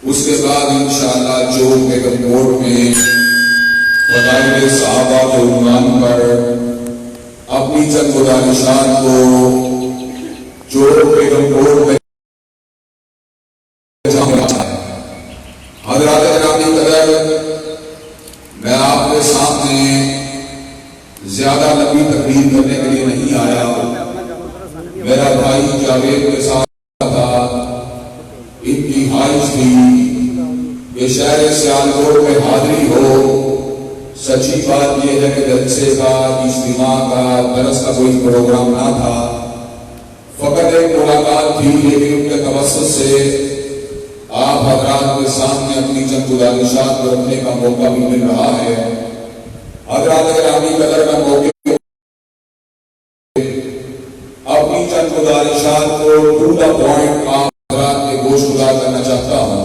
اس کے بعد انشاءاللہ جو بیگم کوٹ میں فضائل صحابہ کے عنوان پر اپنی چند گزارشات کو جو بیگم کوٹ میں حضرات گرامی قدر، میں آپ کے سامنے زیادہ لمبی تقریر کرنے کے لیے نہیں آیا. میرا بھائی جاوید کے ساتھ تھا، ان کی خواہش تھی کہ شہر سیالکوٹ میں حاضری ہو. سچی بات یہ ہے کہ جلسے کا، اجتماع کا، درس کا کوئی پروگرام نہ تھا، فقط ایک ملاقات تھی. لیکن ان کے توسط سے آپ حضرات کے سامنے اپنی چند گزارشات کو رکھنے کا موقع بھی مل رہا ہے. حضرات گرامی قدر کا موقع اپنی چند گزارشات کو ٹو دا پوائنٹ آپ حضرات کے گوش گزار کرنا چاہتا ہوں.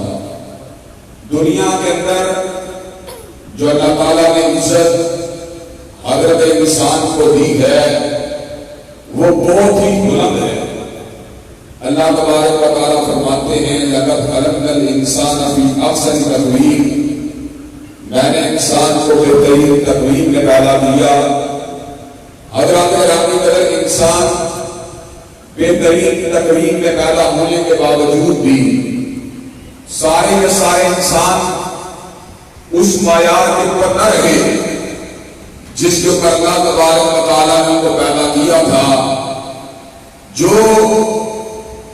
دنیا کے اندر جو اللہ تعالیٰ نے عزت حضرت انسان کو دی ہے وہ بہت ہی بلند ہے. اللہ تبارک و تعالیٰ فرماتے ہیں لَقَدْ خَلَقْنَا الْإِنسَانَ فِي أَحْسَنِ تَقْوِيمٍ، میں نے انسان کو بہترین تقویم میں پیدا کیا. حضرات گرامی قدر، انسان بہترین تقویم میں پیدا ہونے کے باوجود بھی سارے کے سارے انسان اس معیار کے اوپر نہ رہے جس کے اوپر اللہ تبارک و تعالیٰ نے ان کو پیدا کیا تھا. جو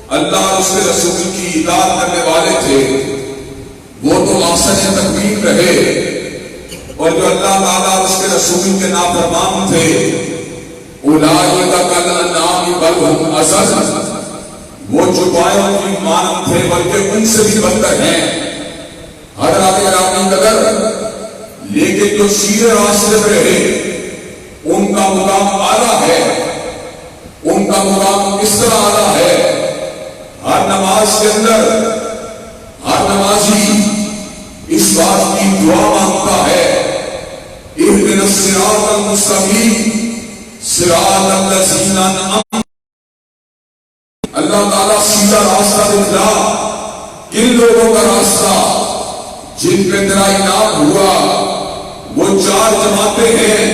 اللہ اور اس کے رسول کی اطاعت کرنے والے تھے وہ تو احسن تقویم رہے، اور جو اللہ تعالیٰ اور اس کے رسول کے نافرمان تھے اولئک کالانعام بل ھم اضل، وہ چوپایوں کی مانند تھے بلکہ ان سے بھی بدتر ہیں. حضرات گرامی قدر، لیکن جو سیدھے راستے پہ رہے ان کا مقام اعلیٰ ہے. ان کا مقام کس طرح اعلیٰ ہے؟ ہر نماز کے اندر ہر نمازی اس بات کی دعا مانگتا ہے اهدنا الصراط المستقیم صراط الذین انعمت. اللہ تعالیٰ سیدھا راستہ دکھلا، کن لوگوں کا راستہ جن پہ تیرا انعام ہوا. وہ چار جماعتیں ہیں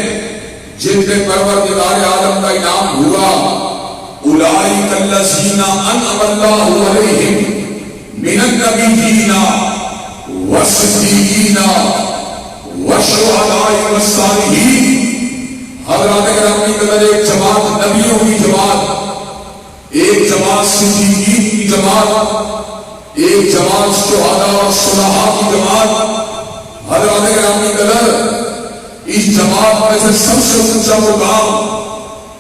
جن پہ پروردگار عالم کا انعام ہوا. اولئک الذین انعم اللہ علیہم من النبیین والصدیقین والشہداء والصالحین. حضرات گرامی قدر، ایک جماعت نبیوں کی جماعت، ایک جماعت صدیقین کی جماعت، ایک جماعت شہداء اور صلحاء کی جماعت. حضرات گرامی قدر، اس جماعت میں سے سب سے اونچا مقام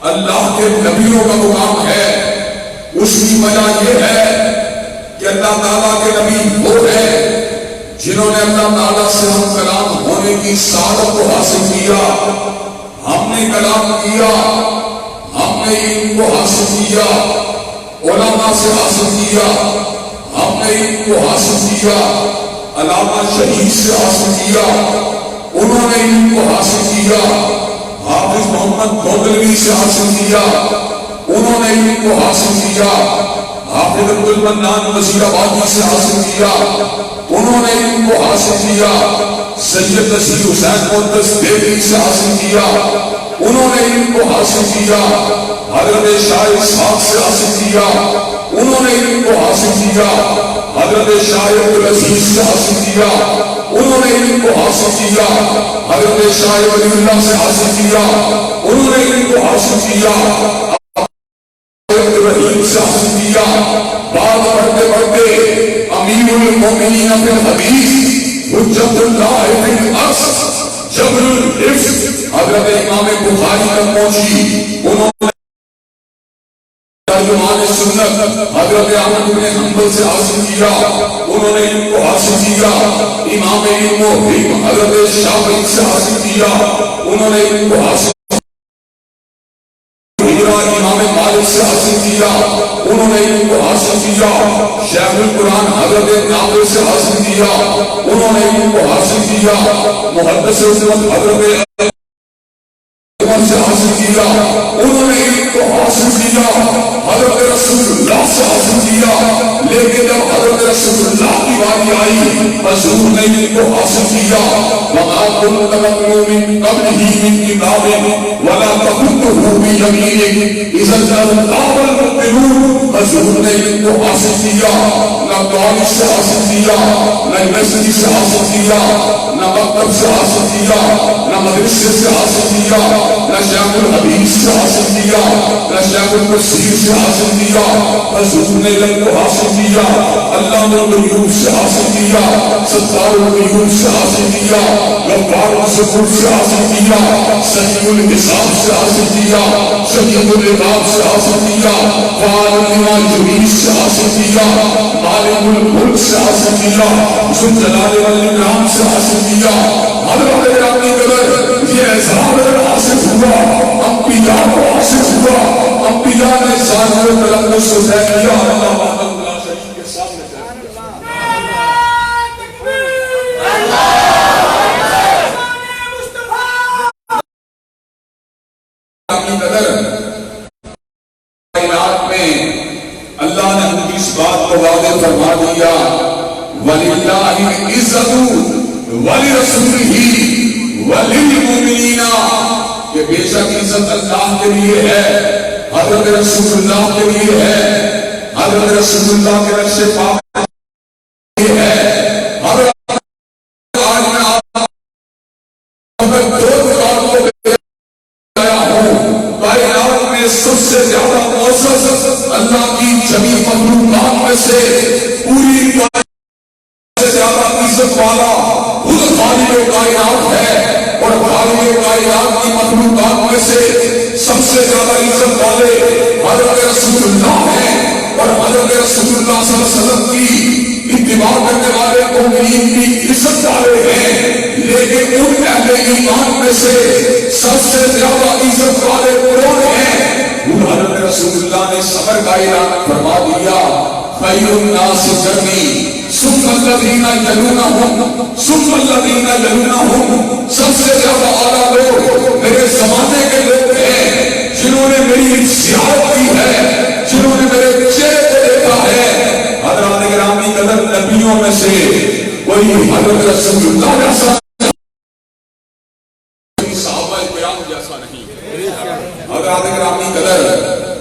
اللہ کے نبیوں کا مقام ہے. اس کی وجہ یہ ہے کہ اللہ تعالیٰ کے نبی وہ ہیں جنہوں نے اللہ تعالیٰ سے ہم کلام ہونے کی سعادت کو حاصل کیا. ہم نے کلام کیا، ہم نے علم کو حاصل کیا، علماء سے حاصل کیا، ہم نے علم کو حاصل کیا، علامہ شہید سے حاصل کیا، انہوں نے علم کو حاصل کیا. حافظ محمد بودلوی سے حاصل کیا، انہوں نے علم کو حاصل کیا. حافظ عبد المنان وزیر آبادی سے حاصل کیا، انہوں نے علم کو حاصل کیا. سید نصیر حسین مقدس دیوی سے حاصل کیا، انہوں نے علم کو حاصل کیا. حضرت شاہ اسحاق سے حاصل کیا، انہوں نے علم کو حاصل کیا. حضرت شاہ عبدالعزیز سے حاصل کیا، انہوں نے علم کو حاصل کیا. حضرت شاہ ولی اللہ سے حاصل کیا، انہوں نے علم کو حاصل کیا. رحیم سے حاصل کیا. بعد پڑھتے پڑھتے امیر المومنین فی الحدیث حجت اللہ فی الارض جبر الحفظ حضرت امام بخاری تک پہنچی. انہوں نے ترجمان سنت حضرت احمد بن حنبل سے حاصل کیا، انہوں نے علم کو حاصل کیا. امام علم و حکم حضرت شافعی سے حاصل کیا، انہوں نے علم کو حاصل کیا. امام مالک سے حاصل کیا، انہوں نے علم کو حاصل کیا. شیخ القرآن حضرت ناظر سے حاصل کیا، انہوں نے علم کو حاصل کیا. محدث حضرت سے حاصل کیا، انہوں نے علم کو حاصل کیا. حضرت رسول اللہ سے حاصل کیا. لیکن جب حضرت رسول اللہ کی بات باری آئی حضور نے ان کو حاصل کیا وَمَا كُنْتَ تَتْلُو مِن قَبْلِهِ مِن كِتَابٍ وَلَا تَخُطُّهُ بِيَمِينِكَ إِذًا لَارْتَابَ الْمُبْطِلُونَ حضور نے ان کو حاصل کیا نہ کالج سے حاصل کیا نہ یونیورسٹی سے حاصل کیا نہ مکتب سے حاصل کیا نہ مدرسے سے حاصل کیا نہ شیخ الحدیث سے حاصل کیا نہ شیخ التفسیر سے حاصل کیا حضور نے ان کو حاصل کیا علامہ الغیوب سے حاصل کیا ستار الغیوب سے حاصل کیا غفار الشکور سے حاصل کیا سمیع الحساب سے حاصل کیا شدید العقاب سے حاصل کیا فعال لما یرید سے حاصل کیا عالم الملک سے حاصل کیا ذو الجلال والاکرام سے حاصل کیا حضرت گرامی قدر یہ اظہار حاصل ہوا انبیاء کو حاصل ہوا انبیاء نے ظاہر و تلقص سے طے کیا اللہ وحدہ لا شریک کے سامنے کائنات میں اللہ نے ہم کی اس بات کو واضح فرما دیا وَلِلَّهِ الْعِزَّةُ وَلِرَسُولِهِ وَلِلْمُؤْمِنِينَ کہ بے شک عزت اللہ کے لیے ہے حضرت رسول اللہ کے لیے ہے حضرت رسول اللہ کے نقش پاک کے لیے ہے حضرت آج میں آپ دو دکان کو آیا ہوں کائنات میں سب سے زیادہ معزز اللہ کی جمی مخلوقات میں سے پوری سے زیادہ عزت والا خود خالق کائنات ہے اور خالق کائنات کی مخلوقات میں سے سب سے زیادہ عزت والے حضرت رسول اللہ ہیں اور حضرت رسول اللہ صلی اللہ علیہ وسلم کی اتباع کرنے والے مومنین کی عزت والے ہیں لیکن ان اہل ایمان میں سے سب سے زیادہ عزت والے کون ہیں وہ حضرت رسول اللہ نے صبر کا اعلان فرما دیا خیر الناس قرنی ثم الذین یلونہم ثم الذین یلونہم سب سے زیادہ اعلیٰ لوگ میرے زمانے کے لوگ ہیں جنہوں نے میری زیارت کی ہے جنہوں نے میرے چہرے کو دیکھا ہے حضرات گرامی قدر نبیوں میں سے کوئی حضرت رسول اللہ جیسا صحابہ کرام جیسا نہیں حضرات گرامی قدر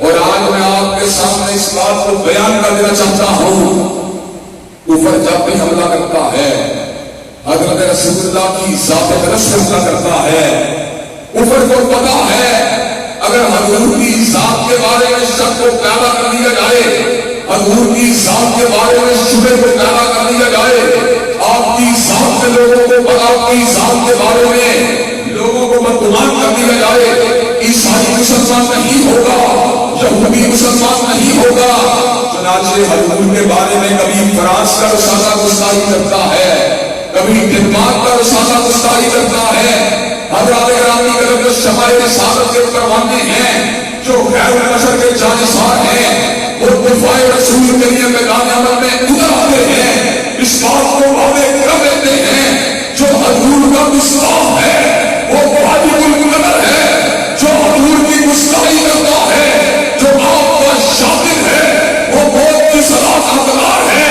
اور آج میں آپ کے سامنے اس بات کو بیان کر دینا چاہتا ہوں کفر جب بھی حملہ کرتا ہے حضرت رسول اللہ کی ذات اقدس پر حملہ کرتا ہے کفر کو پتا ہے اگر حضور کی ذات کے بارے میں شک کو پیدا کر دیا جائے حضور کی ذات کے بارے میں شبہ کو پیدا کر دیا جائے آپ کی ذات کے لوگوں کو آپ کی ذات کے بارے میں لوگوں کو بدگمان کر دیا جائے عیسائی مسلمان نہیں ہوگا یہودی مسلمان نہیں ہوگا چنانچہ حضور کے بارے میں کبھی فرانس کا رسالہ گستاخی کرتا ہے کبھی ڈنمارک کا رسالہ گستاخی کرتا ہے حضرات گرامی قدر جو شمائل رسالت کے پروانے ہیں جو غیر البشر کے جانشار ہیں وہ دفاع رسول کے لیے میدان عمل میں اتر آتے ہیں اس بات کو واضح کر دیتے ہیں جو حضور کا گستاخ ہے وہ واجب القدر ہے جو حضور کی گستاخی کرتا ہے جو آپ کا شاطر ہے وہ موت کی سزا کا حقدار ہے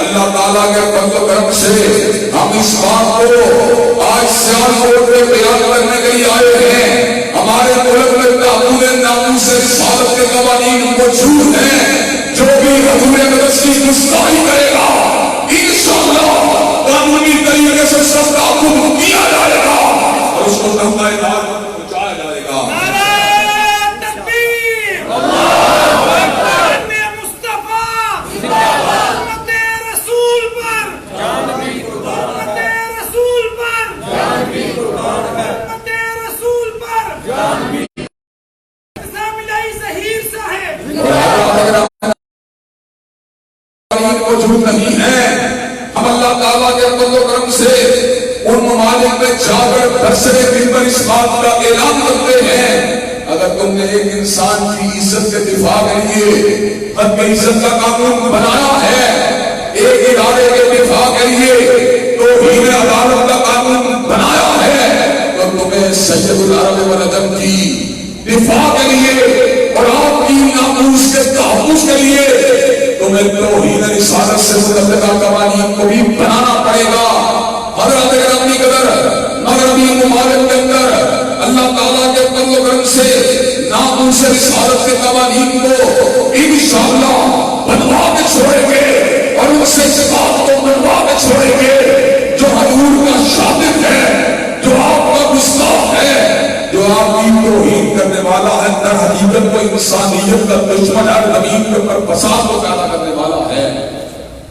اللہ تعالیٰ کے فضل و کرم سے ہم اس بات کو آج سیالکوٹ میں بیان کرنے کے لیے آئے ہیں ہمارے ملک میں تعبود ناموس رسالت کے قوانین موجود ہیں جو بھی حضور اقدس کی گستاخی کرے گا انشاءاللہ قانونی طریقے سے سب تعبد کیا جائے گا اور اس کو تحت ادارت پہنچایا جائے گا موجود نہیں ہے ہم اللہ تعالیٰ کے فضل و کرم سے ان ممالک میں جا کر برسرے دن پر اس بات کا اعلان کرتے ہیں اگر تم نے ایک انسان کی عزت کے دفاع کے لیے حد عزت کا قانون بنایا ہے ایک ادارے کے دفاع کے لیے توہین عدالت کا قانون بنایا ہے تو تمہیں سید العرب والعجم کی دفاع کے لیے اور آپ کی ناموس کے تحفظ کے لیے تمہیں توہین رسالت سے متعلقہ قوانین کو بھی رسالت کے قوانین کو انشاءاللہ بنوا کے چھوڑیں گے اور ان سے اس بات کو بنوا کے چھوڑیں گے جو حضور کا شاگرد ہے، جو آپ کا گستاخ ہے، جو آپ کی توہین کرنے والا ہے، در حقیقت کو انسانیت کا دشمن ہے، زمین کے اوپر فساد کو پیدا کرنے والا ہے۔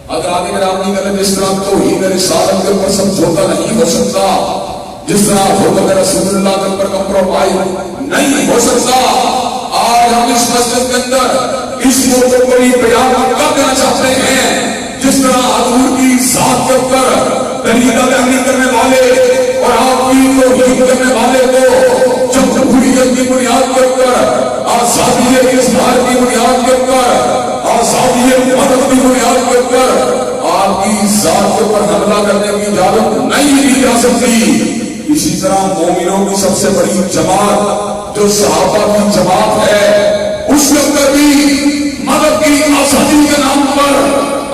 اگر آگے گرامی کریں جس طرح توہین رسالت کے اوپر سمجھوتا نہیں ہو سکتا، جس طرح حرمت رسول اللہ کے اوپر کمپرومائز نہیں ہو سکتا، آج ہم اس مسجد کے اندر اس موضوع کو بھی بیان کر دینا چاہتے ہیں جس طرح حضور کی ذات کے اوپر دلیل دہلی کرنے والے اور آپ کی توہین کرنے والے کو جمہوریت کی بنیاد کے اوپر، آزادی اظہار کی بنیاد کے اوپر، آزادی مدد کی بنیاد کے اوپر آپ کی ذات کے اوپر حملہ کرنے کی اجازت نہیں دی جا سکتی۔ اسی طرح مومنوں کی سب سے بڑی جماعت جو صحابہ کی جماعت ہے، اس کے اندر بھی مدد کی آزادی کے نام پر،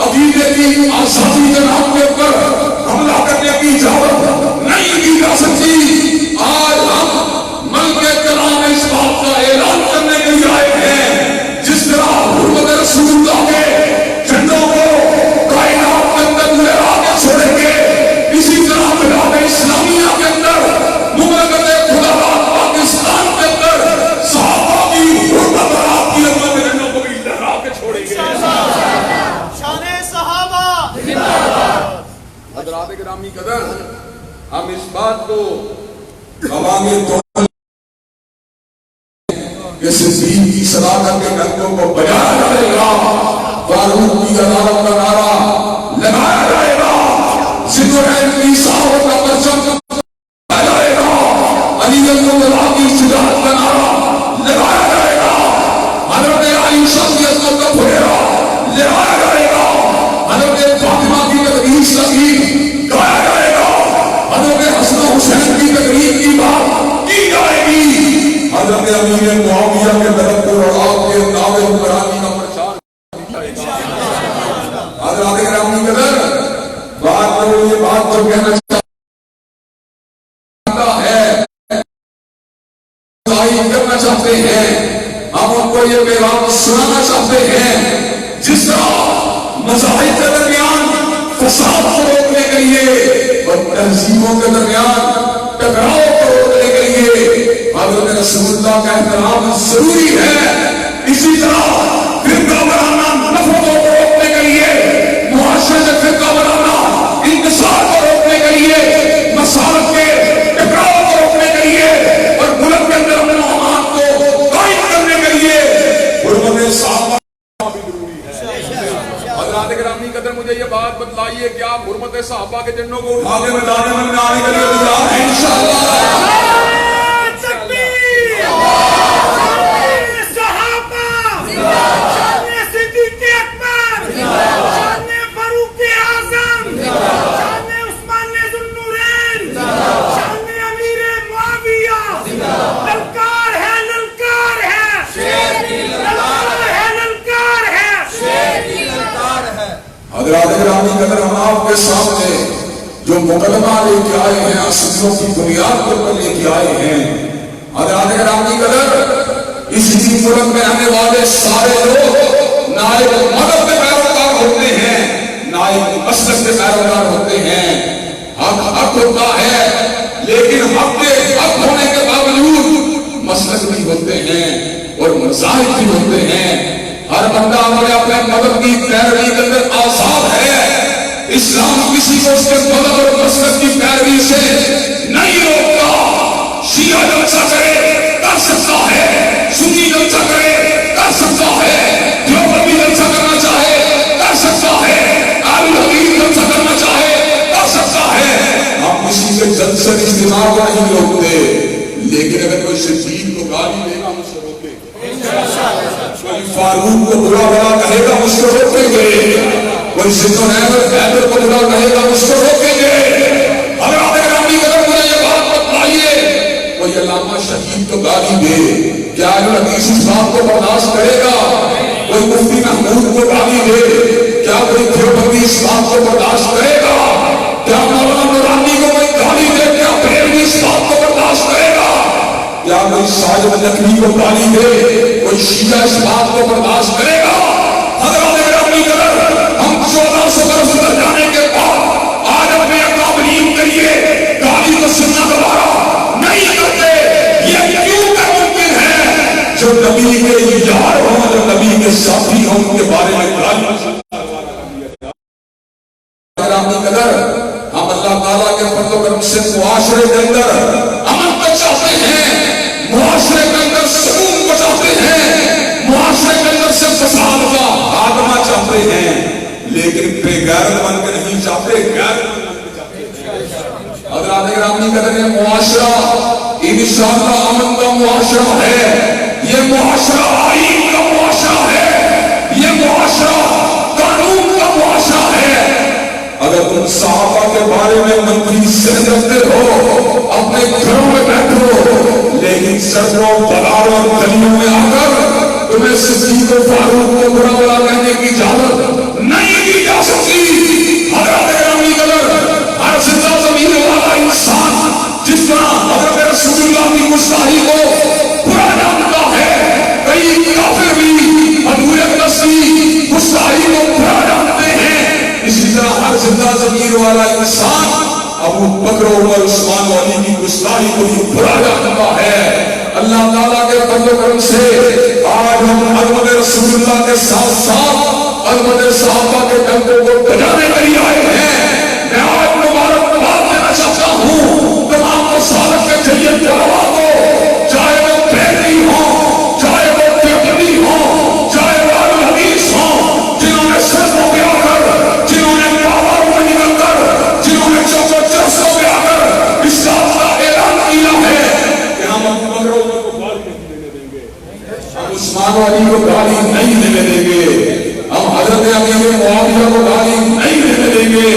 عقیدے کی آزادی کے نام کے اوپر حملہ کرنے کی اجازت نہیں دی جا سکتی۔ آج ہم ملک کلام میں اس بات کا اعلان کرنے کے لیے آئے ہیں جس طرح حرمت رسول اللہ کے جھنڈوں کو کائنات کے اندر لہرا کے چھوڑیں گے، اسی طرح بلاد اسلامیہ کے اندر، مملکت خدا پاکستان کے اندر صحابہ کی حرمت اور آپ کی عظمت کے جھنڈوں کو بھی لہرا کے چھوڑیں گے۔ شان صحابہ حضرات گرامی قدر، ہم اس بات کو عوامی طور کہ صدیق کی صداقت کے گھنٹوں کو بجایا جائے گا، فاروق کی عدالت کا نعرہ لگایا جائے گا، ذکرین کی صحابت کا پرچم لگایا جائے گا، علی اللہ کی شجاعت کا نعرہ لگایا جائے گا، حضرت عائشہ کی عظمت کا پھیرا لگایا جائے گا، حضرت فاطمہ کی تقدیس کا گیت گایا جائے گا، حضرت حسن و حسین کی تقریب کی بات کی جائے گی، حضرت امیر معاویہ کے تدبر اور آپ کے دعوے حکمرانی کا پرچار کیا جائے گا۔ حضرات گرامی قدر، بات کو یہ بات جو کہنا چاہتا ہے، ظاہر کرنا چاہتے ہیں، ہم ان کو یہ پیغام سنانا چاہتے ہیں جس طرح مذاہب کے درمیان فساد کو روکنے کے لیے اور تہذیبوں کے درمیان ٹکراؤ کو روکنے کے لیے حضرت رسول اللہ کا احترام ضروری ہے، اسی طرح فرقہ وارانہ نفرتوں کو روکنے کے لیے، معاشرے سے فرقہ وارانہ انتصار کو روکنے کے لیے، مسالک کے ٹکراؤ کو روکنے کے لیے اور ملک کے اندر امن و امان کو قائم کرنے کے لیے حرمت صحابہ بھی ضروری ہے۔ حضرات گرامی قدر، مجھے یہ بات بتلائیے کہ آپ حرمت صحابہ کے جھنڈوں کو اٹھا کے میدان میں آنے کے لیے تیار ہیں انشاءاللہ؟ حضرات گرامی قدر، ہم آپ کے سامنے جو مقدمہ لے کے آئے ہیں، اصولوں کی بنیاد پر لے کے آئے ہیں۔ حضرات گرامی قدر، اس ملک میں آنے والے سارے لوگ نائب مذہب کے پیروکار ہوتے ہیں، نائب مسلک کے پیروکار ہوتے ہیں۔ حق ہوتا ہے، لیکن حق کے حق ہونے کے باوجود مسلک بھی ہوتے ہیں اور مذاہب بھی ہوتے ہیں۔ ہر بندہ اپنے مذہب کی پیروی کے اندر آزاد ہے۔ اسلام کسی کو اس کے مذہب اور مسلک کی پیروی سے نہیں روکتا۔ شیعہ جلسہ کرے کر سکتا ہے، سنی جلسہ کرے کر سکتا ہے، دیوبندی جلسہ کرنا چاہے کر سکتا ہے، اہل حدیث جلسہ کرنا چاہے کر سکتا ہے۔ ہم کسی کے جلسے اجتماع کو نہیں روکتے، لیکن اگر کوئی شدید کو گالی دے گا ہم اسے روکیں گے، کوئی فاروق کو برا بڑا کہے گا اس کو روکیں گے، کوئی سندھ و حیدر کو برا کہے گا اس کو روکیں گے۔ حضرات گرامی قدر، مجھے یہ بات بتلائیے، کوئی علامہ شہید کو گالی دے کیا اہل حدیث اس بات کو برداشت کرے گا؟ کوئی مفتی محمود کو گالی دے کیا کوئی دیوبندی اس بات کو برداشت کرے گا؟ کیا مولانا نورانی کو کوئی گالی دے کیا بریلوی اس بات کو برداشت کرے گا؟ کیا کوئی ساجد نقوی کو گالی دے کوئی شیعہ اس بات کو برداشت کرے گا؟ حضرات گرامی قدر، ہم 1400 برس گزر جانے کے بعد آج اپنے اکابرین کے لیے گالی کو سننا دوبارہ نہیں کرتے. یہ کیوں کہ ممکن ہے جو نبی کے یار ہوں، جو نبی کے ساتھی ہوں، ان کے بارے میں گالی گرامی قدر. ہم اللہ تعالیٰ کے فضل و کرم سے معاشرے کے اندر امن کو چاہتے ہیں، معاشرے کے اندر سکون کو چاہتے ہیں، معاشرے کے اندر سے فساد کا خاتمہ چاہتے ہیں، لیکن بے غیرت بن کے نہیں چاہتے، غیرت بن کے چاہتے ہیں. حضرات گرامی قدر، یہ معاشرہ انشاءاللہ امن کا معاشرہ ہے، یہ معاشرہ آئین کا معاشرہ ہے، یہ معاشرہ قانون کا معاشرہ ہے. اگر تم صحابہ کے بارے میں منفی سمجھ رکھتے ہو، اپنے گھروں میں بیٹھو، لیکن سڑکوں بازاروں اور گلیوں میں آ کر تمہیں صدیق و فاروق کو برا بلا کہنے کی اجازت نہیں دی جا سکتی. حضرت گرامی قدر، ہر زندہ زمین والا انسان جس طرح حضرت رسول اللہ کی گستاخی کو برا جانتا ہے، کئی کافر بھی حضور اقدس کی گستاخی کو برا جانتے ہیں، اسی طرح ہر زندہ ضمیر والا انسان ابو بکر و عمر عثمان و علی کی گستاخی کو بھی برا جانتا ہے. اللہ تعالیٰ کے فضل و کرم سے آج ہم عظمت رسول اللہ کے ساتھ ساتھ عظمت صحابہ کے ڈنکوں کو بجانے کے لیے آئے ہیں. میں آج مبارکباد دینا چاہتا ہوں تمام مسالک کے جلیت علماء کو، چاہے وہ بریلوی ہوں، چاہے وہ دیوبندی ہوں، چاہے وہ اہل حدیث ہوں، جنہوں نے سروں پہ آ کر، جنہوں نے پاوروں میں نکل کر، جنہوں نے چوک و چرسوں پہ آ کر اس بات کا اعلان کیا ہے کہ ہم ابو بکر و عمر کو گالی نہیں دینے دیں گے، ہم عثمان و علی کو گالی نہیں دینے دیں گے، ہم حضرت امیر معاویہ کو گالی نہیں دینے دیں گے.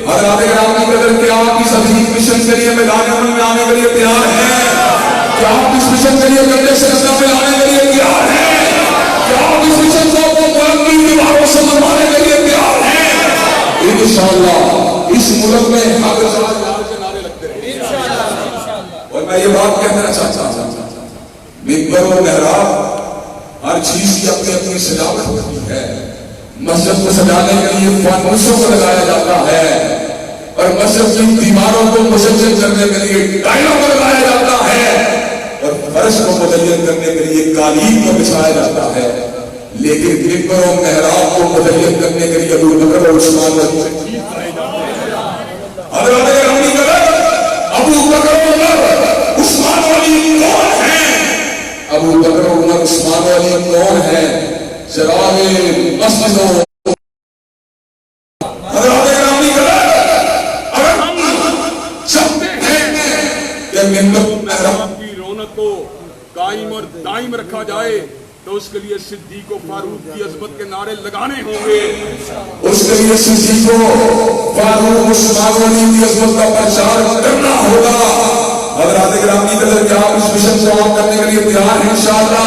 حضرات گرامی قدر، کیا آپ اس عظیم مشن کے لیے میدان عمل میں آنے کے لیے تیار ہیں؟ کیا آپ اس مشن کے لیے گندے سے گندہ میں آنے کے لیے تیار ہیں؟ کیا آپ اس مشن کو ملک کی دیواروں سے منوانے کے لیے تیار ہیں؟ انشاءاللہ اس ملک میں حق ساتھ کے نعرے لگتے رہیں. اور میں یہ بات کہنا چاہتا ہوں، ممبر و محراب ہر چیز کی اپنی اپنی سجاوٹ ہوتی ہے. مسجد کو سجانے کے لیے فانوسوں کو لگایا جاتا ہے، اور مسجد کی دیواروں کو مزین کرنے کے لیے ٹائلوں کو لگایا جاتا ہے، اور فرش کو مزین کرنے کے لیے قالین کو بچھایا جاتا ہے. لیکن ممبر و محراب کو مزین کرنے کے لیے ابو بکر اور عثمان رضی حضرات گرامی قدر، ابو بکر و عمر عثمان و علی کون ہیں؟ ابو بکر و عمر عثمان و علی کون ہیں؟ چراغ مسجد و حضرات گرامی قدر، اگر ہم چاہتے ہیں کہ ممبر و محراب کی رونق کو قائم اور دائم رکھا جائے تو اس کے لیے صدیق و فاروق کی عظمت کے نعرے لگانے ہوں گے. اس کے لیے صدیق و فاروق عثمان و علی کی عظمت کا پرچار کرنا ہوگا. حضرات گرامی قدر، کیا آپ اس مشن کو عام کرنے کے لیے تیار ہیں؟ انشاءاللہ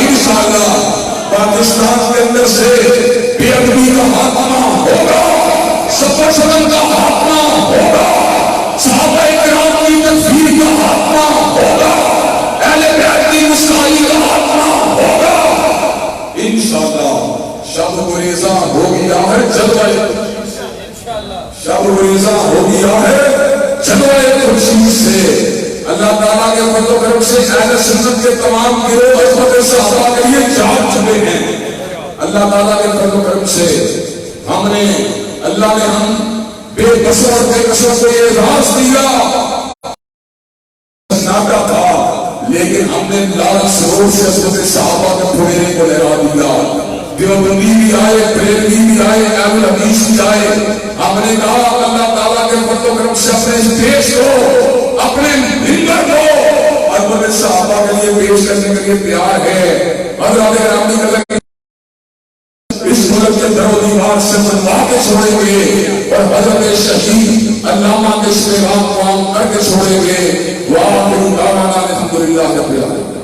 انشاءاللہ پاکستان کے اندر سے بے ادبی کا خاتمہ ہوگا، سب و شرم کا خاتمہ ہوگا، صحابہ کرام کی تکفیر کا خاتمہ ہوگا، اہل بیت کی گستاخی کا خاتمہ ہوگا. انشاءاللہ شب گریزاں ہو گیا ہے جلوہ، شب گریزاں ہو گیا ہے جلوہ خورشید سے. اللہ تعالیٰ کے فضل و کرم سے اہل سنت کے تمام گروہ عظمت صحابہ کے لیے جاگ چکے ہیں. اللہ تعالیٰ کے فضل و کرم سے اللہ نے ہم بے بسوں اور بے کسوں کو یہ اعزاز دیا ناکا تھا، لیکن ہم نے لال سرور سے عظمت صحابہ کے پھوڑے کو لہرا دیا. دیوبندی بھی آئے، بریلوی بھی آئے، اہل حدیث بھی آئے. ہم نے کہا اللہ تعالیٰ کے فضل و کرم سے اپنے اس دیش کو، اپنے ملت کو عظمت صحابہ کے لیے پیش کرنے کے لیے تیار ہے. حضرات گرامی قدر، اس ملک کے در و دیوار سے منوا کے چھوڑیں گے اور حضرت شہید علامہ کے اس پیغام کو عام کر کے چھوڑیں گے. وآخر دعوانا الحمدللہ رب العالمین.